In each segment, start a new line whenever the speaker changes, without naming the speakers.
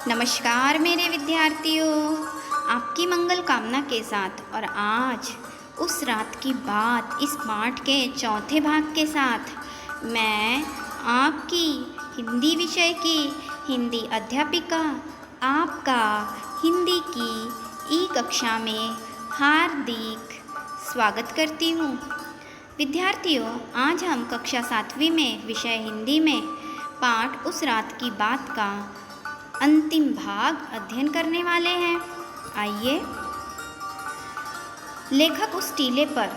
नमस्कार मेरे विद्यार्थियों, आपकी मंगल कामना के साथ और आज उस रात की बात इस पाठ के चौथे भाग के साथ मैं आपकी हिंदी विषय की हिंदी अध्यापिका आपका हिंदी की ई कक्षा में हार्दिक स्वागत करती हूँ। विद्यार्थियों, आज हम कक्षा 7वीं में विषय हिंदी में पाठ उस रात की बात का अंतिम भाग अध्ययन करने वाले हैं। आइए, लेखक उस टीले पर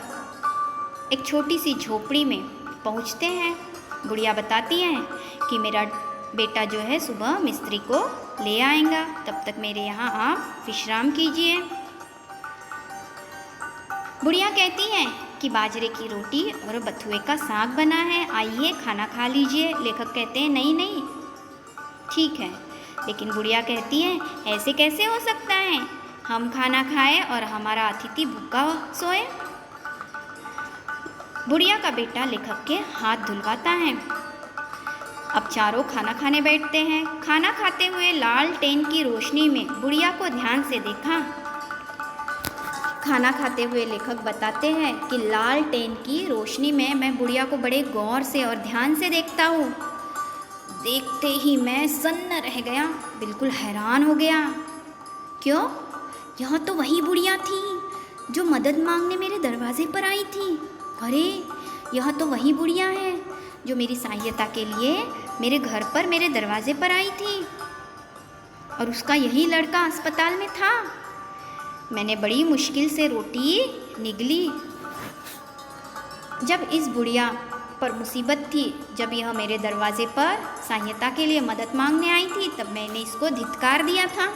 एक छोटी सी झोपड़ी में पहुंचते हैं। बुढ़िया बताती हैं कि मेरा बेटा जो है सुबह मिस्त्री को ले आएगा, तब तक मेरे यहाँ आप विश्राम कीजिए। बुढ़िया कहती हैं कि बाजरे की रोटी और बथुए का साग बना है, आइए खाना खा लीजिए। लेखक कहते हैं नहीं नहीं ठीक है, लेकिन बुढ़िया कहती है ऐसे कैसे हो सकता है, हम खाना खाएं और हमारा अतिथि भूखा सोए। बुढ़िया का बेटा लेखक के हाथ धुलवाता है। अब चारों खाना खाने बैठते हैं। खाना खाते हुए लालटेन की रोशनी में बुढ़िया को ध्यान से देखा। खाना खाते हुए लेखक बताते हैं कि लालटेन की रोशनी में मैं बुढ़िया को बड़े गौर से और ध्यान से देखता हूँ। देखते ही मैं सन्न रह गया, बिल्कुल हैरान हो गया। क्यों? यह तो वही बुढ़िया थी जो मदद मांगने मेरे दरवाजे पर आई थी। अरे, यह तो वही बुढ़िया है जो मेरी सहायता के लिए मेरे घर पर मेरे दरवाजे पर आई थी, और उसका यही लड़का अस्पताल में था। मैंने बड़ी मुश्किल से रोटी निगली। जब इस बुढ़िया पर मुसीबत थी, जब यह मेरे दरवाजे पर सहायता के लिए मदद मांगने आई थी, तब मैंने इसको धिक्कार दिया था,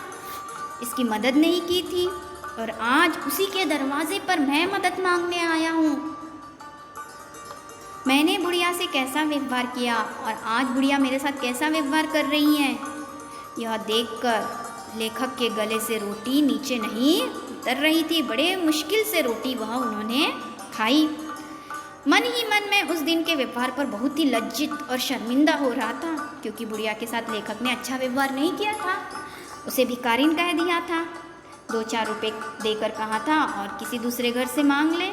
इसकी मदद नहीं की थी, और आज उसी के दरवाजे पर मैं मदद मांगने आया हूँ। मैंने बुढ़िया से कैसा व्यवहार किया और आज बुढ़िया मेरे साथ कैसा व्यवहार कर रही है, यह देखकर लेखक के गले से रोटी नीचे नहीं उतर रही थी। बड़े मुश्किल से रोटी वह उन्होंने खाई। मन ही मन में उस दिन के व्यवहार पर बहुत ही लज्जित और शर्मिंदा हो रहा था, क्योंकि बुढ़िया के साथ लेखक ने अच्छा व्यवहार नहीं किया था, उसे भिखारिन कह दिया था, 2-4 रुपये देकर कहा था और किसी दूसरे घर से मांग ले।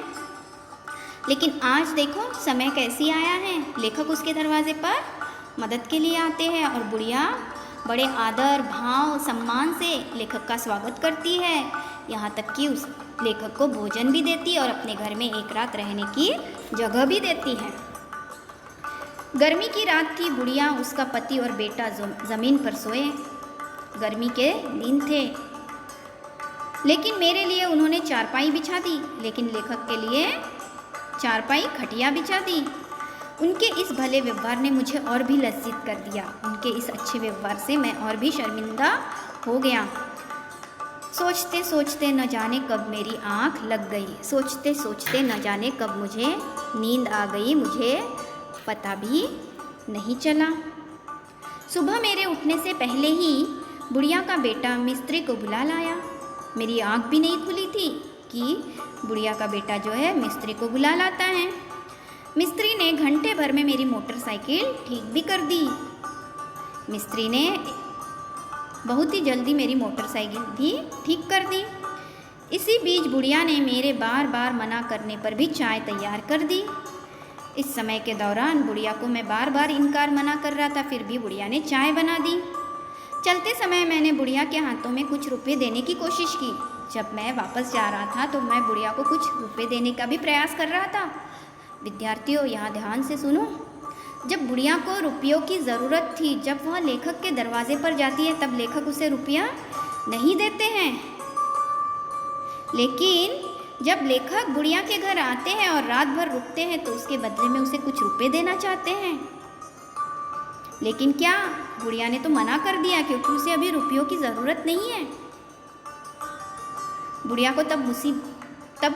लेकिन आज देखो समय कैसी आया है, लेखक उसके दरवाजे पर मदद के लिए आते हैं और बुढ़िया बड़े आदर भाव सम्मान से लेखक का स्वागत करती है, यहाँ तक कि उस लेखक को भोजन भी देती है और अपने घर में एक रात रहने की जगह भी देती है। गर्मी की रात थी। बुढ़िया, उसका पति और बेटा ज़मीन पर सोए। गर्मी के दिन थे, लेकिन मेरे लिए उन्होंने चारपाई बिछा दी, लेकिन लेखक के लिए चारपाई खटिया बिछा दी। उनके इस भले व्यवहार ने मुझे और भी लज्जित कर दिया। उनके इस अच्छे व्यवहार से मैं और भी शर्मिंदा हो गया। सोचते सोचते न जाने कब मेरी आँख लग गई, सोचते सोचते न जाने कब मुझे नींद आ गई, मुझे पता भी नहीं चला। सुबह मेरे उठने से पहले ही बुढ़िया का बेटा मिस्त्री को बुला लाया। मेरी आँख भी नहीं खुली थी कि बुढ़िया का बेटा जो है मिस्त्री को बुला लाता है। मिस्त्री ने घंटे भर में मेरी मोटरसाइकिल ठीक भी कर दी। मिस्त्री ने बहुत ही जल्दी मेरी मोटरसाइकिल भी ठीक कर दी। इसी बीच बुढ़िया ने मेरे बार बार मना करने पर भी चाय तैयार कर दी। इस समय के दौरान बुढ़िया को मैं बार बार इनकार मना कर रहा था, फिर भी बुढ़िया ने चाय बना दी। चलते समय मैंने बुढ़िया के हाथों में कुछ रुपए देने की कोशिश की। जब मैं वापस जा रहा था तो मैं बुढ़िया को कुछ रुपए देने का भी प्रयास कर रहा था। विद्यार्थियों, यहाँ ध्यान से सुनो। जब बुढ़िया को रुपयों की ज़रूरत थी, जब वह लेखक के दरवाजे पर जाती है, तब लेखक उसे रुपया नहीं देते हैं। लेकिन जब लेखक बुढ़िया के घर आते हैं और रात भर रुकते हैं, तो उसके बदले में उसे कुछ रुपए देना चाहते हैं। लेकिन क्या, बुढ़िया ने तो मना कर दिया, क्योंकि उसे अभी रुपयों की ज़रूरत नहीं है। बुढ़िया को तब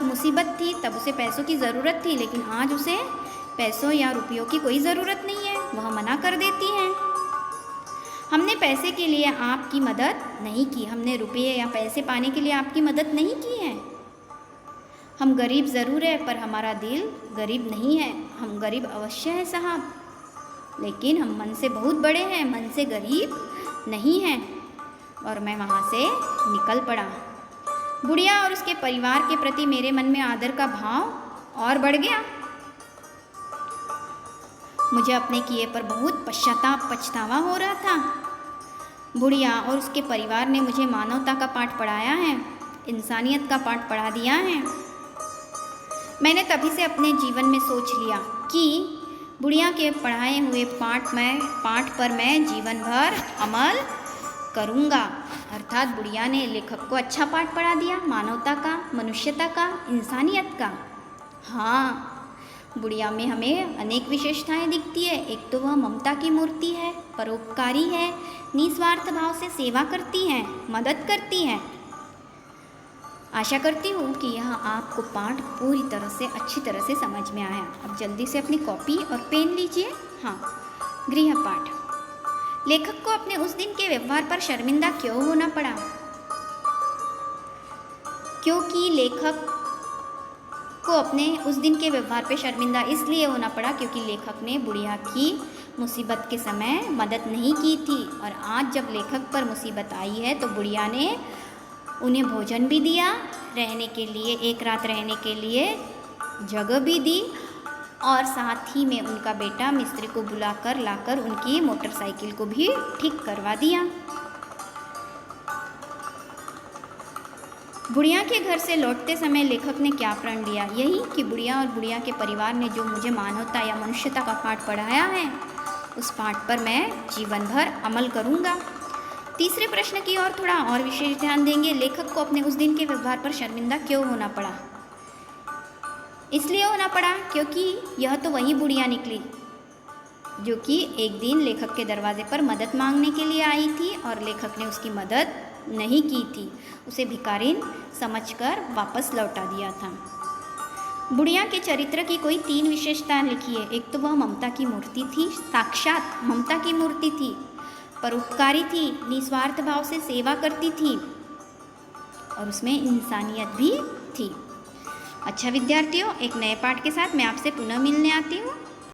मुसीबत थी, तब उसे पैसों की ज़रूरत थी, लेकिन आज उसे पैसों या रुपयों की कोई ज़रूरत नहीं है, वह मना कर देती हैं। हमने पैसे के लिए आपकी मदद नहीं की, हमने रुपये या पैसे पाने के लिए आपकी मदद नहीं की है। हम गरीब ज़रूर है, पर हमारा दिल गरीब नहीं है। हम गरीब अवश्य है साहब, लेकिन हम मन से बहुत बड़े हैं, मन से गरीब नहीं हैं। और मैं वहाँ से निकल पड़ा। बुढ़िया और उसके परिवार के प्रति मेरे मन में आदर का भाव और बढ़ गया। मुझे अपने किए पर बहुत पछतावा हो रहा था। बुढ़िया और उसके परिवार ने मुझे मानवता का पाठ पढ़ाया है, इंसानियत का पाठ पढ़ा दिया है। मैंने तभी से अपने जीवन में सोच लिया कि बुढ़िया के पढ़ाए हुए पाठ पर मैं जीवन भर अमल करूँगा। अर्थात बुढ़िया ने लेखक को अच्छा पाठ पढ़ा दिया, मानवता का, मनुष्यता का, इंसानियत का। हाँ, बुढ़िया में हमें अनेक विशेषताएं दिखती है। एक तो वह ममता की मूर्ति है, परोपकारी है, निस्वार्थ भाव से सेवा करती हैं, मदद करती हैं। आशा करती हूँ कि यह आपको पाठ पूरी तरह से अच्छी तरह से समझ में आया। अब जल्दी से अपनी कॉपी और पेन लीजिए। हाँ, गृह पाठ। लेखक को अपने उस दिन के व्यवहार पर शर्मिंदा क्यों होना पड़ा? क्योंकि लेखक को अपने उस दिन के व्यवहार पे शर्मिंदा इसलिए होना पड़ा क्योंकि लेखक ने बुढ़िया की मुसीबत के समय मदद नहीं की थी। और आज जब लेखक पर मुसीबत आई है तो बुढ़िया ने उन्हें भोजन भी दिया, रहने के लिए, एक रात रहने के लिए जगह भी दी, और साथ ही में उनका बेटा मिस्त्री को बुलाकर लाकर उनकी मोटरसाइकिल को भी ठीक करवा दिया। बुढ़िया के घर से लौटते समय लेखक ने क्या प्रण लिया? यही कि बुढ़िया और बुढ़िया के परिवार ने जो मुझे मानवता या मनुष्यता का पाठ पढ़ाया है, उस पाठ पर मैं जीवन भर अमल करूँगा। तीसरे प्रश्न की ओर थोड़ा और विशेष ध्यान देंगे। लेखक को अपने उस दिन के व्यवहार पर शर्मिंदा क्यों होना पड़ा? इसलिए होना पड़ा क्योंकि यह तो वही बुढ़िया निकली जो कि एक दिन लेखक के दरवाजे पर मदद मांगने के लिए आई थी और लेखक ने उसकी मदद नहीं की थी, उसे भिखारिन समझकर वापस लौटा दिया था। बुढ़िया के चरित्र की कोई 3 विशेषताएं लिखी है। एक तो वह ममता की मूर्ति थी, साक्षात ममता की मूर्ति थी, परोपकारी थी, निस्वार्थ भाव से सेवा करती थी और उसमें इंसानियत भी थी। अच्छा विद्यार्थियों, एक नए पाठ के साथ मैं आपसे पुनः मिलने आती हूँ।